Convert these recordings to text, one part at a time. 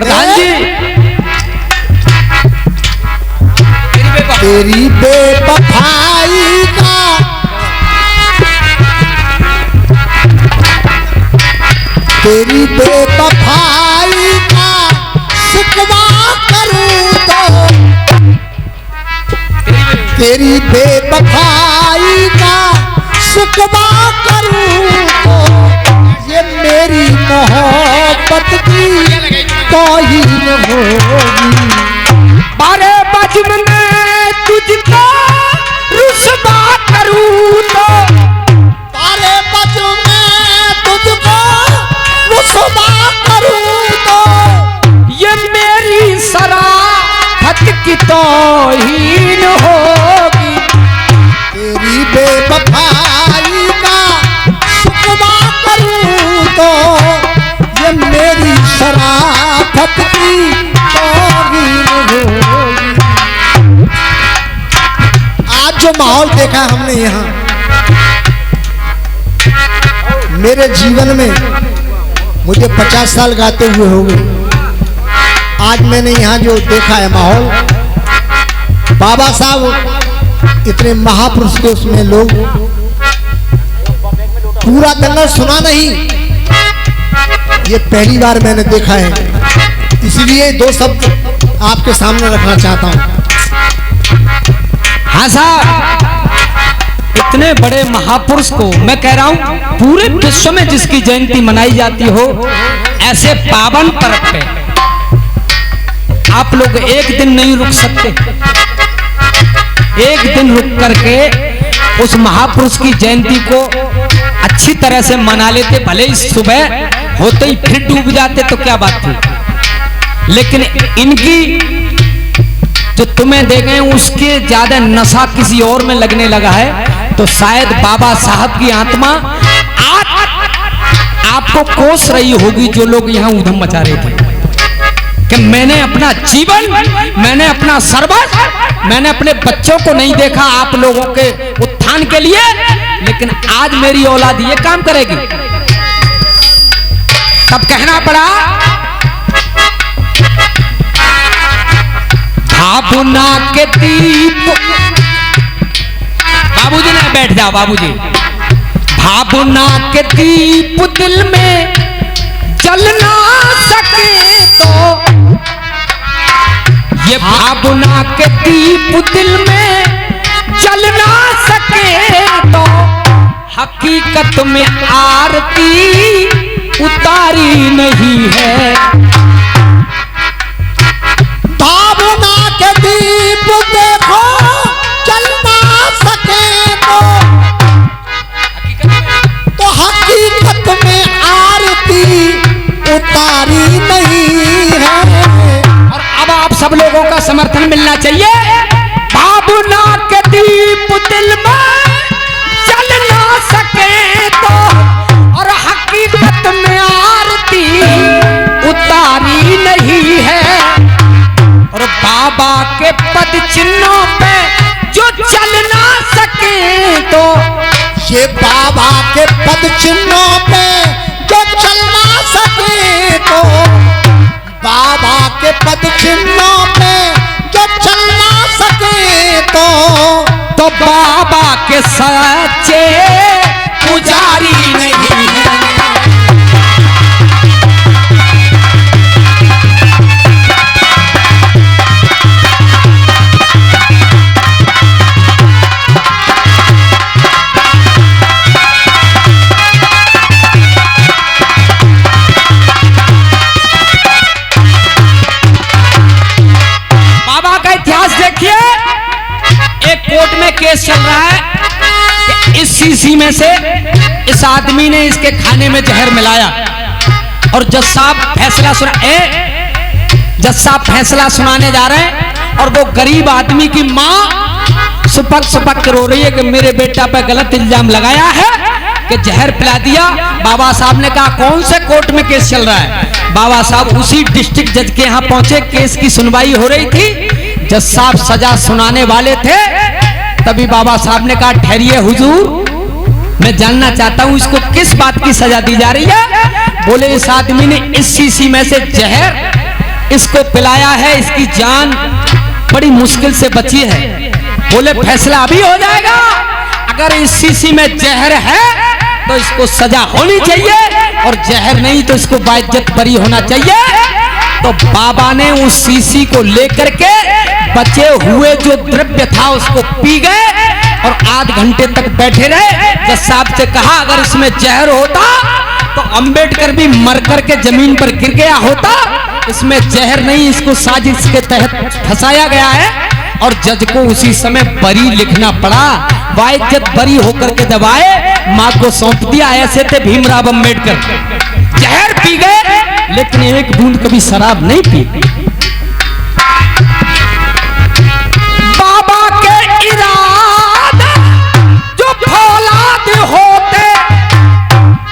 प्रधान जी तेरी बेवफाई का तेरी बेवफाई का शिकवा करूं तो तेरी बेवफाई का शिकवा करूं तो ये मेरी मोहब्बत की तौहीन होगी। बारे बजम में तुझको रुसवा करूं तो बारे बजम में तुझको रुसवा करूं तो ये मेरी शराफत की तौहीन होगी। तेरी बेवफाई का शिकवा करूं तो ये मेरी शराफत की तौहीन होगी। आज जो माहौल देखा हमने यहाँ मेरे जीवन में मुझे 50 साल गाते हुए हो गए। आज मैंने यहाँ जो देखा है माहौल, बाबा साहब इतने महापुरुष के उसमें लोग पूरा दंगल सुना नहीं, ये पहली बार मैंने देखा है, इसलिए दो शब्द आपके सामने रखना चाहता हूँ। हाँ साहब, इतने बड़े महापुरुष को मैं कह रहा हूं पूरे विश्व में जिसकी जयंती मनाई जाती हो, ऐसे पावन पर्व पे आप लोग एक दिन नहीं रुक सकते। एक दिन रुक करके उस महापुरुष की जयंती को अच्छी तरह से मना लेते, भले ही सुबह होते ही फिर डूब जाते तो क्या बात थी, लेकिन इनकी जो तुम्हें दे गए उसके ज्यादा नशा किसी और में लगने लगा है, तो शायद बाबा साहब की आत्मा आपको कोस रही होगी। जो लोग यहाँ ऊधम मचा रहे थे कि मैंने अपना जीवन, मैंने अपना सर्वस्व, मैंने अपने बच्चों को नहीं देखा आप लोगों के उत्थान के लिए, लेकिन आज मेरी औलाद ये काम करेगी। तब कहना पड़ा भावना के दीप, बाबूजी ने बैठ जाओ बाबूजी, भावना के दीप दिल में जल ना सके तो, ये भावना के दीप दिल में जल ना सके तो हकीकत में आरती उतारी नहीं है। भावना के दीप देखो जल ना सके तो हकीकत में आरती उतारी नहीं है। और अब आप सब लोगों का समर्थन मिलना चाहिए। भावना के दीप दिल में जल ना सके तो, और हकीकत में आरती उतारी नहीं है। और बाबा के पद चिन्हों पे जो चल ना सके तो, ये बाबा के पद चिन्हों पे जो चल ना सके तो, बाबा के पद चिन्हों पे जो चल ना सके तो बाबा के सच्चे पुजारी नहीं है। कोर्ट में केस चल रहा है कि इस शीशी में से इस आदमी ने इसके खाने में जहर मिलाया, और जज साहब फैसला सुनाने जा रहे हैं, और वो गरीब आदमी की माँ सुपक रो रही है कि मेरे बेटा पे गलत इल्जाम लगाया है कि जहर पिला दिया। बाबा साहब ने कहा कौन से कोर्ट में केस चल रहा है? बाबा साहब उसी डिस्ट्रिक्ट जज के यहाँ पहुंचे, केस की सुनवाई हो रही थी, जज साहब सजा सुनाने वाले थे। तभी बाबा साहब ने कहा ठहरिए हुजूर, मैं जानना चाहता हूं इसको किस बात की सजा दी जा रही है। बोले इस आदमी ने इस शीशी में से जहर इसको पिलाया है, इसकी जान बड़ी मुश्किल से बची है। बोले फैसला अभी हो जाएगा, अगर इस शीशी में जहर है तो इसको सजा होनी चाहिए, और जहर नहीं तो इसको बाइज्जत बरी होना चाहिए। तो बाबा ने उस शीशी को लेकर के बचे हुए जो द्रव्य था उसको पी गए और आध घंटे तक बैठे रहे। जज साहब से कहा अगर इसमें जहर होता तो अंबेडकर भी मर करके जमीन पर गिर गया होता, इसमें जहर नहीं, इसको साजिश के तहत फंसाया गया है। और जज को उसी समय बरी लिखना पड़ा। बाइज्जत बरी होकर के जब आए मां को सौंप दिया। ऐसे थे भीमराव अंबेडकर, जहर पी गए लेकिन एक बूंद कभी शराब नहीं पी। बाबा के इरादे जो फौलाद होते,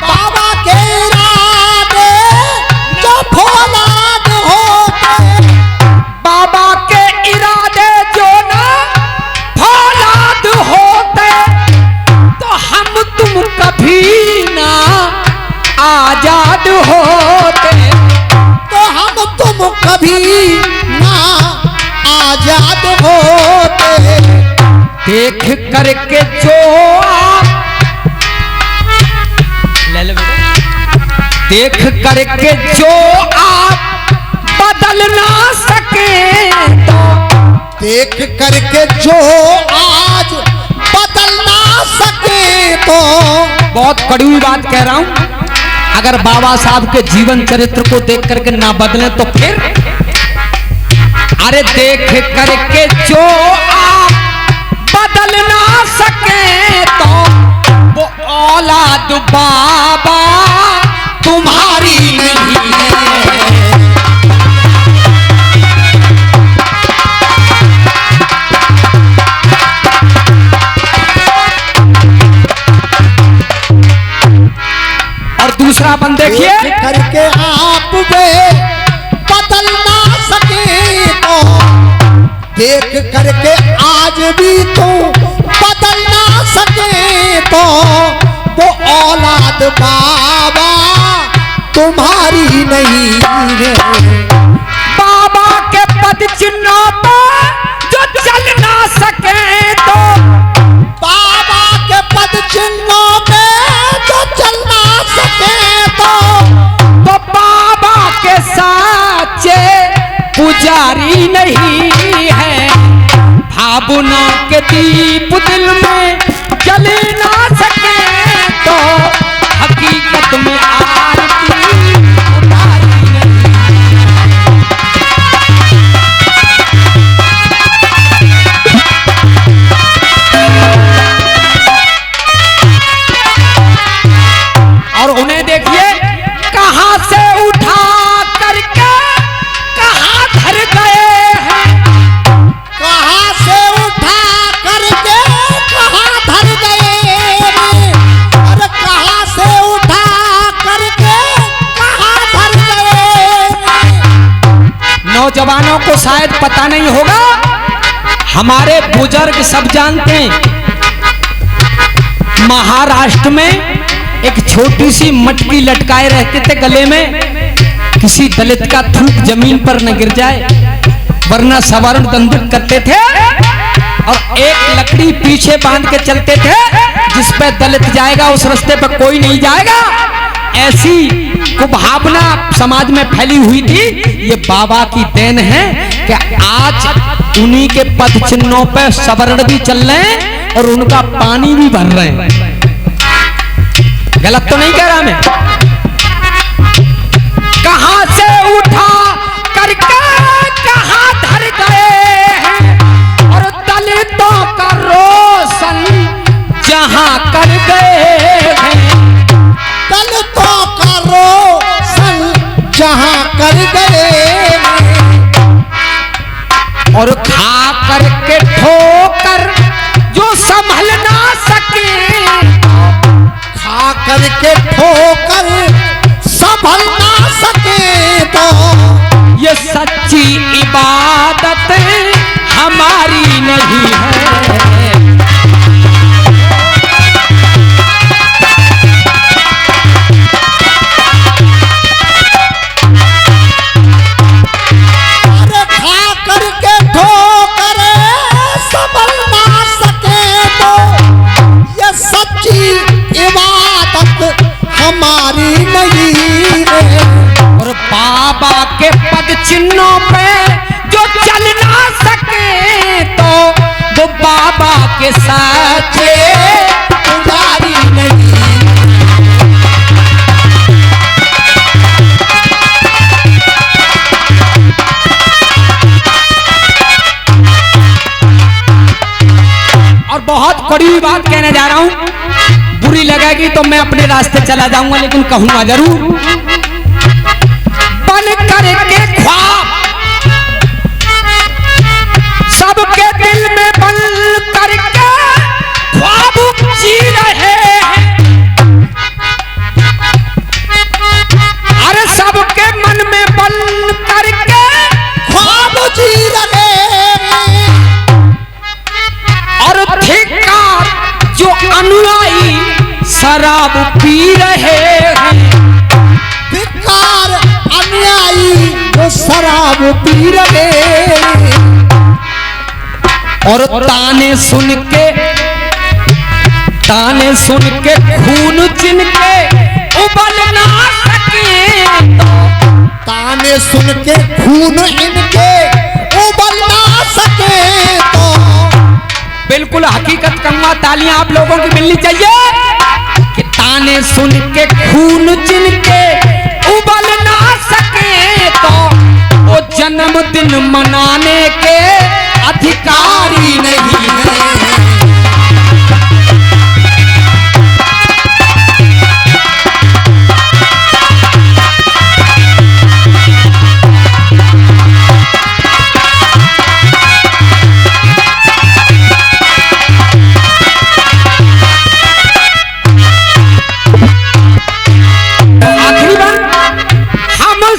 बाबा के इरादे जो फौलाद होते, बाबा के इरादे जो ना फौलाद होते, तो हम तुम कभी ना आजाद होते, तो हम तुम कभी ना आजाद होते। देख करके जो आप ले लो बेटा, देख करके जो आप बदल ना सके तो, देख करके जो आज बदल ना सके तो। बहुत कड़वी बात कह रहा हूं, अगर बाबा साहब के जीवन चरित्र को देख करके ना बदलें तो फिर, अरे देख करके जो आप बदल ना सके तो वो औलाद बाबा तुम्हारी नहीं है। दूसरा बन देखिए, करके आप वे बदल ना सके तो, देख करके आज भी तू बदल ना सके तो, वो औलाद बाबा तुम्हारी नहीं है। बाबा के पद चिन्हों पर जो चल ना सके तो, बाबा के पद चिन्हों पे जो चल ना सके तो, बाबा के साचे पुजारी नहीं है। भावना के दीप दिल में जल ना सके तो हकीकत में आरती उतारी नहीं। और उन्हें देखिए कहां से उठा करके कहां धर गए हैं, कहां से उठा करके कहां धर गए, अरे कहां से उठा करके कहां धर गए। नौजवानों को शायद पता नहीं होगा, हमारे बुजुर्ग सब जानते हैं। महाराष्ट्र में एक छोटी सी मटकी लटकाए रहते थे गले में, किसी दलित का थूक जमीन पर न गिर जाए, वरना सवर्ण दंडित करते थे। और एक लकड़ी पीछे बांध के चलते थे, जिस पे दलित जाएगा उस रास्ते पे कोई नहीं जाएगा। ऐसी कुभावना समाज में फैली हुई थी। ये बाबा की देन है कि आज उन्हीं के पद चिन्हों पे सवर्ण भी चल रहे हैं और उनका पानी भी भर रहे हैं। गलत तो नहीं कह रहा मैं। कहां से उठा करके कहां धर गए हैं, और दलितों का रोशन जहां कर गए हैं, दलितों का रोशन जहां कर गए हैं। और खा करके ठोकर जो संभल ना सके, खा करके ठोकर संभल ना सके तो, ये सच्ची इबादत हमारी नहीं है। चिन्हों पे जो चल ना सके तो वो बाबा के साचे पुजारी नहीं। और बहुत कड़वी बात कहने जा रहा हूं, बुरी लगेगी तो मैं अपने रास्ते चला जाऊंगा, लेकिन कहूंगा जरूर। बन करके ख्वाब सबके दिल में बन करके ख्वाब जी रहे हैं। अरे सबके मन में बन करके ख्वाब जी रहे हैं। और धिक्कार जो अनुयायी शराब पी रहे हैं। धिक्कार अनुयायी जो शराब पी रहे हैं। और ताने सुन के खून जिनके उबल ना सके तो ताने सुन के खून इनके उबल ना सके तो बिल्कुल हकीकत कहूंगा, तालियां आप लोगों की मिलनी चाहिए कि ताने सुन के खून जिनके उबल ना सके तो वो जन्मदिन मनाने के अधिकारी नहीं है।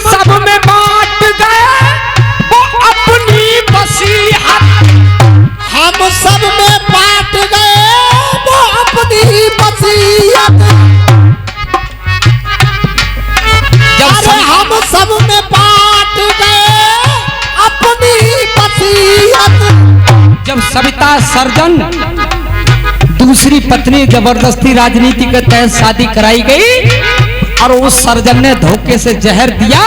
सब में बांट गए वो अपनी वसीयत। अरे हम सब में बांट गए अपनी वसीयत। जब सविता सर्जन दूसरी पत्नी जबरदस्ती राजनीति के तहत शादी कराई गई और उस सर्जन ने धोखे से जहर दिया,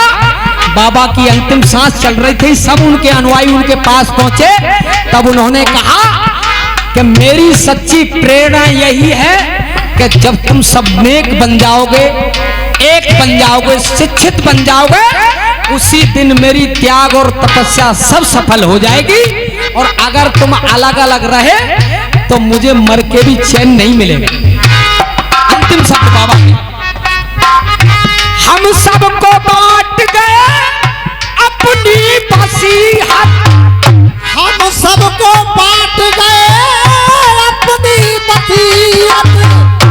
बाबा की अंतिम सांस चल रही थी, सब उनके अनुयायी उनके पास पहुंचे, तब उन्होंने कहा कि मेरी सच्ची प्रेरणा यही है कि जब तुम सब नेक बन जाओगे, एक बन जाओगे, शिक्षित बन जाओगे, उसी दिन मेरी त्याग और तपस्या सब सफल हो जाएगी। और अगर तुम अलग अलग रहे तो मुझे मर के भी चैन नहीं मिलेगा। अंतिम शब्द बाबा के। हम सबको बांट गए अपनी वसीयत। हम सबको बांट गए अपनी वसीयत।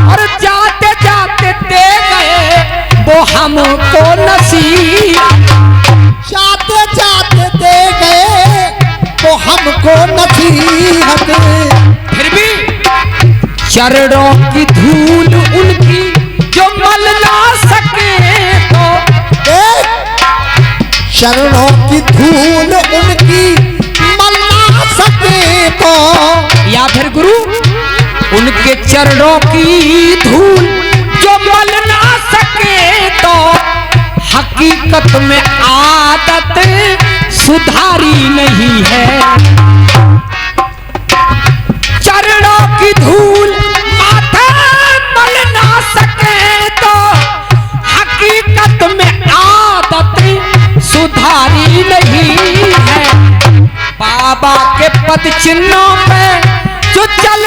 और जाते जाते दे गए वो हमको नसीहत। जाते जाते दे गए वो हमको नसीहत। फिर भी चरणों की धूल उनकी जो मल ना सके तो चरणों की धूल उनकी मल ना सके तो, या फिर गुरु उनके चरणों की धूल जो मल ना सके तो हकीकत में आदत सुधारी नहीं है। चरणों की धूल माथे मल ना सके तो हकीकत में आदत सुधारी नहीं है। बाबा के पद चिन्हों पे जो चल